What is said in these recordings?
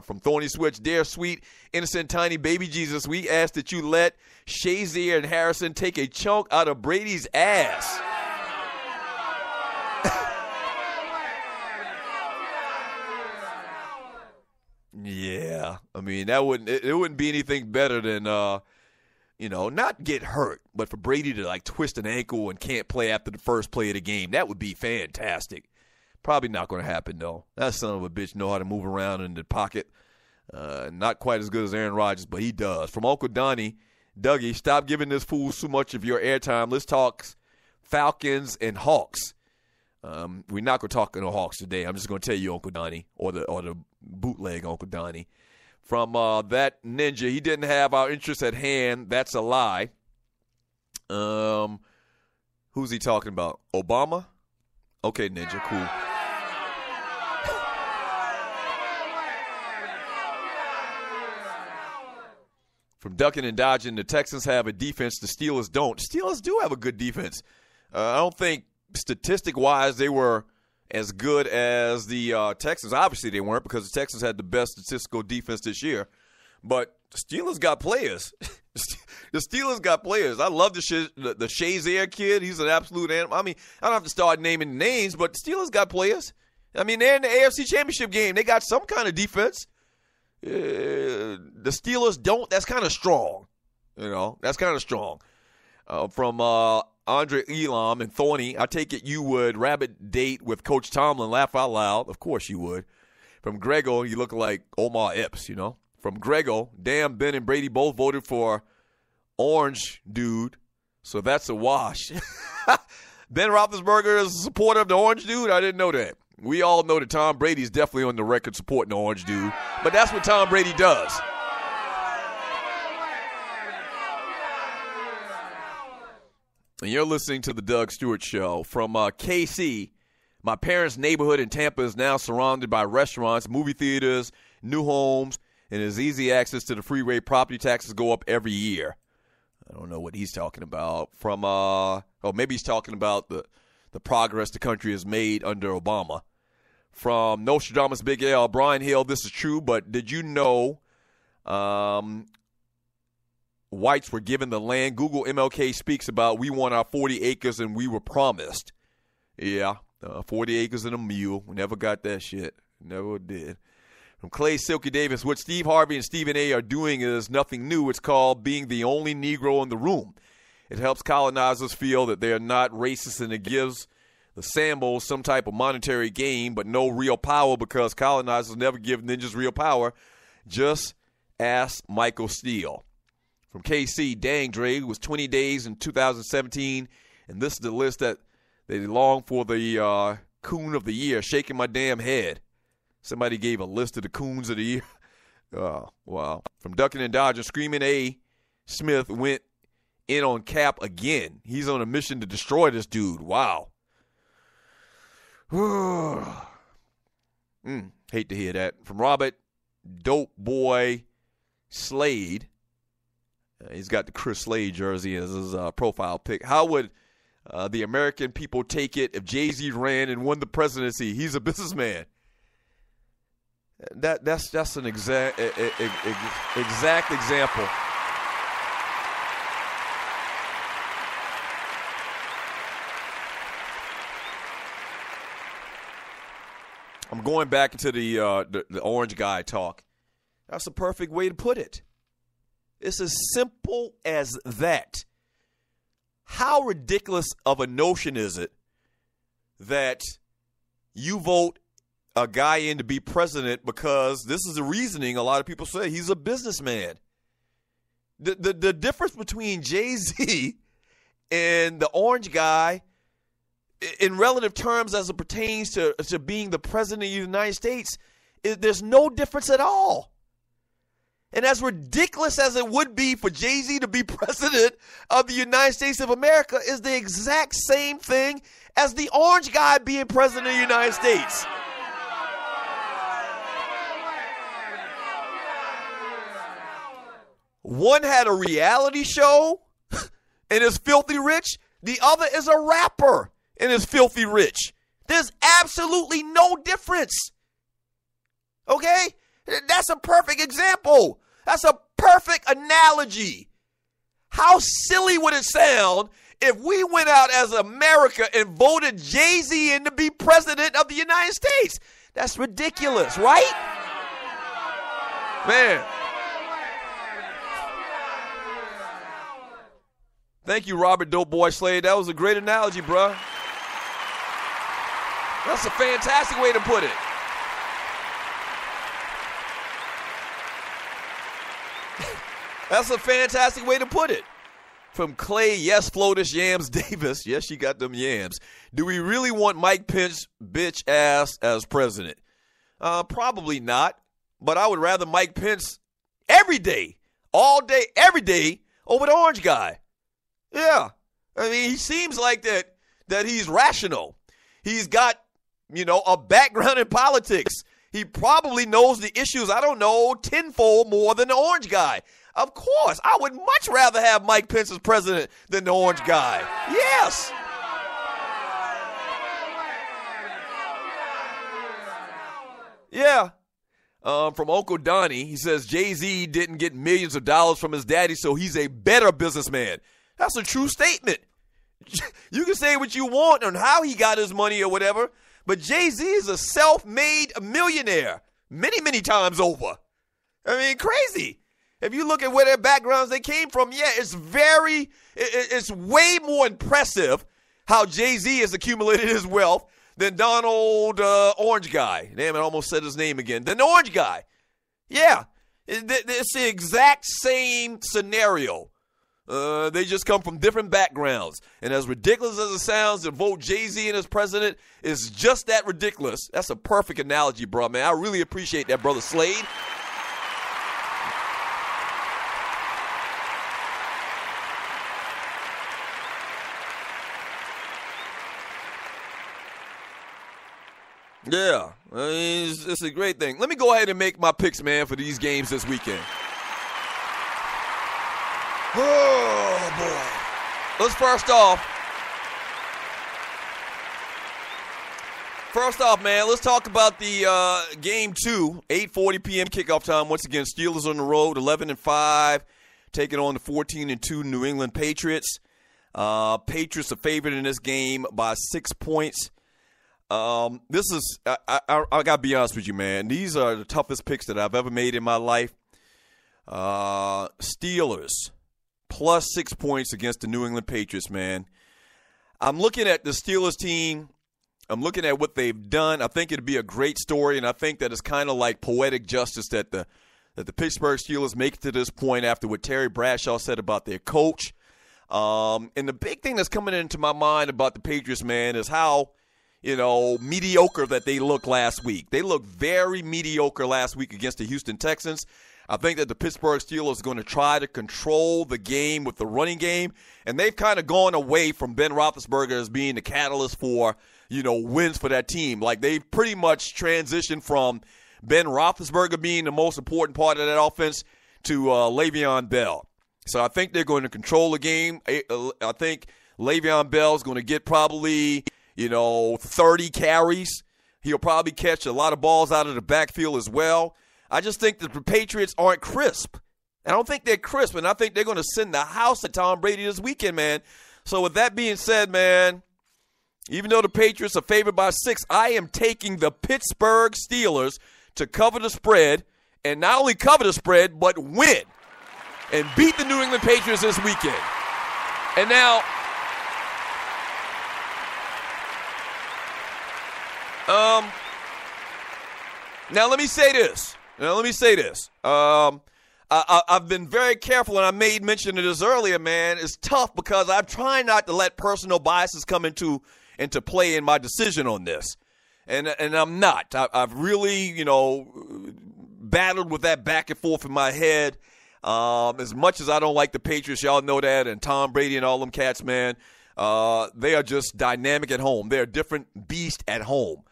From Thorny Switch, dear sweet, innocent, tiny baby Jesus, we ask that you let Shazier and Harrison take a chunk out of Brady's ass. Yeah, I mean, it wouldn't be anything better than, not get hurt, but for Brady to, like, twist an ankle and can't play after the first play of the game. That would be fantastic. Probably not going to happen, though. That son of a bitch know how to move around in the pocket. Not quite as good as Aaron Rodgers, but he does. From Uncle Donnie, Dougie, stop giving this fool so much of your airtime. Let's talk Falcons and Hawks. We're not going to talk no Hawks today. I'm just going to tell you, Uncle Donnie, or the bootleg Uncle Donnie. From that ninja, he didn't have our interest at hand. That's a lie. Who's he talking about? Obama? Okay, ninja, cool. From ducking and dodging, the Texans have a defense. The Steelers don't. Steelers do have a good defense. I don't think statistic-wise they were as good as the Texans. Obviously they weren't, because the Texans had the best statistical defense this year. But the Steelers got players. The Steelers got players. I love the Shazier kid. He's an absolute animal. I mean, I don't have to start naming names, but the Steelers got players. I mean, they're in the AFC Championship game. They got some kind of defense. The Steelers don't. That's kind of strong. That's kind of strong. From Andre Elam and Thorny, I take it you would rabbit date with Coach Tomlin, laugh out loud. Of course you would. From Grego, you look like Omar Epps, From Grego, damn, Ben and Brady both voted for Orange Dude, so that's a wash. Ben Roethlisberger is a supporter of the Orange Dude? I didn't know that. We all know that Tom Brady's definitely on the record supporting the Orange Dude, but that's what Tom Brady does. And you're listening to the Doug Stewart Show. From KC, my parents' neighborhood in Tampa is now surrounded by restaurants, movie theaters, new homes, and there's easy access to the freeway. Property taxes go up every year. I don't know what he's talking about. From maybe he's talking about the progress the country has made under Obama. From Nostradamus Big L, Brian Hill, this is true, but did you know whites were given the land? Google MLK speaks about we want our 40 acres and we were promised. Yeah, 40 acres and a mule. We never got that shit. Never did. From Clay Silky Davis, what Steve Harvey and Stephen A. are doing is nothing new. It's called being the only Negro in the room. It helps colonizers feel that they are not racist, and it gives the Sambos some type of monetary gain, but no real power, because colonizers never give ninjas real power. Just ask Michael Steele. From KC, dang, Dre, it was 20 days in 2017, and this is the list that they long for the coon of the year. Shaking my damn head. Somebody gave a list of the coons of the year. Oh, wow. From ducking and dodging, Screaming A. Smith went in on Cap again. He's on a mission to destroy this dude. Wow. Hate to hear that. From Robert Dope Boy Slade. He's got the Chris Slade jersey as his profile pic. How would the American people take it if Jay-Z ran and won the presidency? He's a businessman. That's an exact example. I'm going back into the orange guy talk. That's a perfect way to put it. It's as simple as that. How ridiculous of a notion is it that you vote a guy in to be president because this is the reasoning a lot of people say he's a businessman. The difference between Jay-Z and the orange guy in relative terms as it pertains to being the president of the United States, there's no difference at all. And as ridiculous as it would be for Jay-Z to be president of the United States of America is the exact same thing as the orange guy being president of the United States. One had a reality show and is filthy rich. The other is a rapper and is filthy rich. There's absolutely no difference. Okay? That's a perfect example. That's a perfect analogy. How silly would it sound if we went out as America and voted Jay-Z in to be president of the United States? That's ridiculous, right? Man. Thank you, Robert Doughboy Slade. That was a great analogy, bro. That's a fantastic way to put it. That's a fantastic way to put it. From Clay, yes, Flotus Yams Davis. Yes, you got them yams. Do we really want Mike Pence bitch ass as president? Probably not. But I would rather Mike Pence every day, all day, every day over the orange guy. Yeah. I mean, he seems like that he's rational. He's got, a background in politics. He probably knows the issues, I don't know, tenfold more than the orange guy. Of course, I would much rather have Mike Pence as president than the orange guy. Yes. Yeah. From Uncle Donnie, he says Jay-Z didn't get millions of dollars from his daddy, so he's a better businessman. That's a true statement. You can say what you want on how he got his money or whatever, but Jay-Z is a self-made millionaire many, many times over. I mean, crazy. If you look at where their backgrounds they came from, yeah, it's way more impressive how Jay-Z has accumulated his wealth than Donald Orange Guy. Damn it, I almost said his name again. Than the Orange Guy. Yeah, it's the exact same scenario. They just come from different backgrounds. And as ridiculous as it sounds, to vote Jay-Z in as president is just that ridiculous. That's a perfect analogy, bro, man. I really appreciate that, Brother Slade. Yeah, I mean, it's a great thing. Let me go ahead and make my picks, man, for these games this weekend. Oh, boy. Let's first off, man, let's talk about the game 2, 8:40 p.m. kickoff time. Once again, Steelers on the road, 11-5, taking on the 14-2 New England Patriots. Patriots are favored in this game by 6 points. This is, I got to be honest with you, man. These are the toughest picks that I've ever made in my life. Steelers plus 6 points against the New England Patriots, man. I'm looking at the Steelers team. I'm looking at what they've done. I think it'd be a great story, and I think that it's kind of like poetic justice that the Pittsburgh Steelers make it to this point after what Terry Bradshaw said about their coach. And the big thing that's coming into my mind about the Patriots, man, is how mediocre that they looked last week. They looked very mediocre last week against the Houston Texans. I think that the Pittsburgh Steelers are going to try to control the game with the running game, and they've kind of gone away from Ben Roethlisberger as being the catalyst for, wins for that team. Like, they've pretty much transitioned from Ben Roethlisberger being the most important part of that offense to Le'Veon Bell. So I think they're going to control the game. I think Le'Veon Bell is going to get probably 30 carries. He'll probably catch a lot of balls out of the backfield as well. I just think that the Patriots aren't crisp. I don't think they're crisp, and I think they're going to send the house at Tom Brady this weekend, man. So with that being said, man, even though the Patriots are favored by 6, I am taking the Pittsburgh Steelers to cover the spread, and not only cover the spread, but win and beat the New England Patriots this weekend. And now, let me say this. I've been very careful, and I made mention of this earlier, man. It's tough because I'm trying not to let personal biases come into play in my decision on this. And I'm not. I've really, battled with that back and forth in my head. As much as I don't like the Patriots, y'all know that, and Tom Brady and all them cats, man, they are just dynamic at home. They're a different beast at home.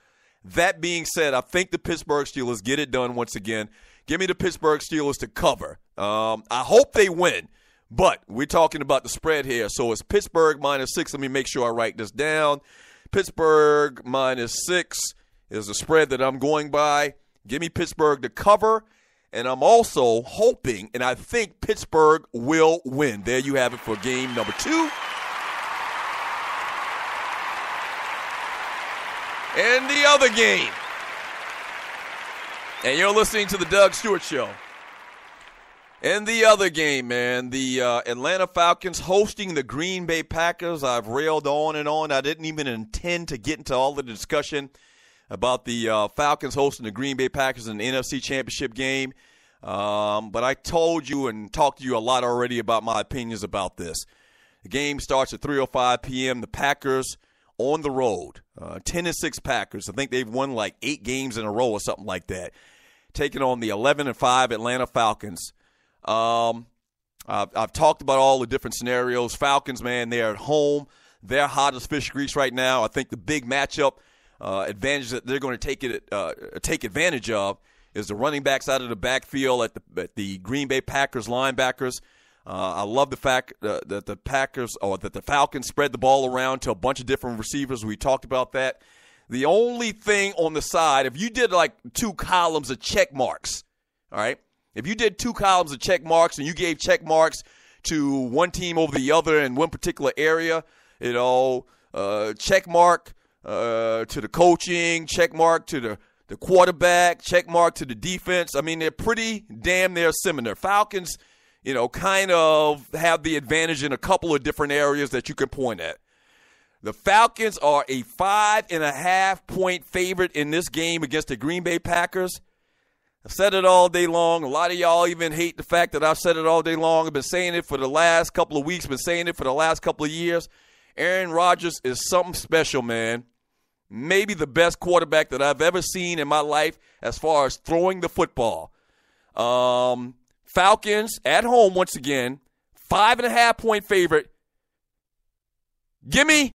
That being said, I think the Pittsburgh Steelers get it done once again. Give me the Pittsburgh Steelers to cover. I hope they win, but we're talking about the spread here. So it's Pittsburgh minus 6. Let me make sure I write this down. Pittsburgh minus 6 is the spread that I'm going by. Give me Pittsburgh to cover, and I'm also hoping, and I think Pittsburgh will win. There you have it for game number 2. And the other game. And you're listening to the Doug Stewart Show. And the other game, man, the Atlanta Falcons hosting the Green Bay Packers. I've railed on and on. I didn't even intend to get into all the discussion about the Falcons hosting the Green Bay Packers in the NFC Championship game. But I told you and talked to you a lot already about my opinions about this. The game starts at 3:05 p.m. The Packers on the road, 10-6 Packers. I think they've won like 8 games in a row or something like that, taking on the 11-5 Atlanta Falcons. I've talked about all the different scenarios. Falcons, man, they're at home. They're hot as fish grease right now. I think the big matchup advantage that they're going to take advantage of is the running backs out of the backfield at the Green Bay Packers linebackers. I love the fact that the Falcons spread the ball around to a bunch of different receivers. We talked about that. The only thing on the side, if you did like 2 columns of check marks, all right, if you did 2 columns of check marks and you gave check marks to one team over the other in one particular area, check mark to the coaching, check mark to the quarterback, check mark to the defense. I mean, they're pretty damn near similar. Falcons, kind of have the advantage in a couple of different areas that you can point at. The Falcons are a 5.5-point favorite in this game against the Green Bay Packers. I've said it all day long. A lot of y'all even hate the fact that I've said it all day long. I've been saying it for the last couple of weeks, been saying it for the last couple of years. Aaron Rodgers is something special, man. Maybe the best quarterback that I've ever seen in my life as far as throwing the football. Falcons at home once again, 5.5-point favorite. Give me